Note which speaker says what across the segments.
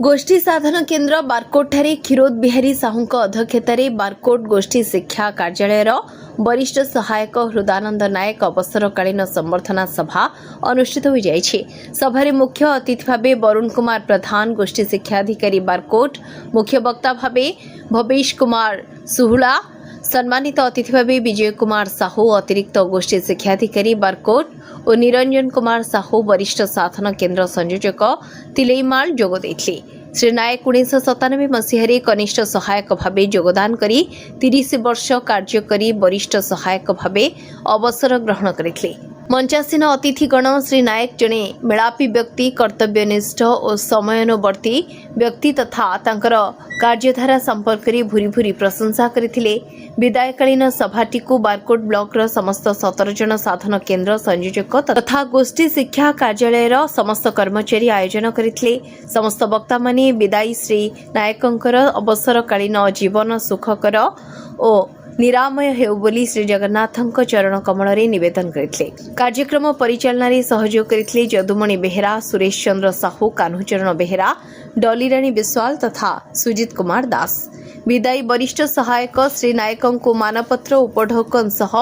Speaker 1: गोष्ठी साधन केन्द्र बारकोट ठारे क्षीरोद बिहारी साहू अध्यक्षतार बारकोट गोष्ठी शिक्षा कार्यालय वरिष्ठ सहायक हृदानंद नायक अवसरकालीन संबर्धना सभा अनुष्ठित हो जाइछि। सभारे मुख्य अतिथि भावे वरुण कुमार प्रधान गोष्ठी शिक्षा अधिकारी बारकोट, मुख्य वक्ता भावे भवेश कुमार सुहुला, सम्मानित अतिथि भावे विजय कुमार साहू अतिरिक्त गोष्ठी शिक्षाधिकारी बारकोट और निरंजन कुमार साहू वरिष्ठ साधन केन्द्र संयोजक तिलैमाल जोग देथिले। श्री नायक 1997 मसीह कनिष्ठ सहायक भावे योगदान करी 30 वर्ष कार्य करी वरिष्ठ सहायक भावे अवसर ग्रहण करथिले। मंचासीन अतिथिगण श्री नायक जने मेलापी व्यक्ति, कर्तव्यनिष्ठ और समयानुवर्ती व्यक्ति तथा तांकर कार्यधारा संपर्क में भूरी भूरी प्रशंसा करथिले। विदायकालीन सभाटी को बारकोट ब्लॉक रो समस्त 17 जन साधन केन्द्र संयोजक तथा गोष्ठी शिक्षा कार्यालय रो समस्त कर्मचारी आयोजन करथिले। समस्त वक्ता माने विदायी श्री नायकंकर अवसरकालीन जीवन सुखकर और निरामय हेउ बोली श्री जगन्नाथଙ୍କ चरण कमଳରେ निवेदन करथिले। कार्यक्रम परिचालनारे सहयोग करथिले जदुमणि बेहेरा, सुरेश चंद्र साहू, कान्हूचरण बेहेरा, डॉलीराणी विश्वाल तथा सुजित कुमार दास। विदायी वरिष्ठ सहायक श्री नायकଙ୍କୁ मानपत्र उपढौकन सह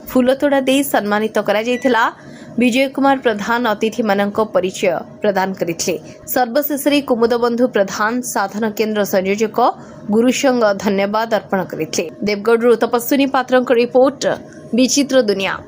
Speaker 1: फूलतोड़ा दे सम्मानित करा जायथिला। विजय कुमार प्रधान अतिथि मानक परिचय प्रदान करथिले। सर्वशेषरे कुमुदबंधु प्रधान साधन केन्द्र संयोजक गुरुसंग धन्यवाद अर्पण करथिले। देवगढ़ तपस्विनी पात्रଙ୍କ रिपोर्ट विचित्र दुनिया।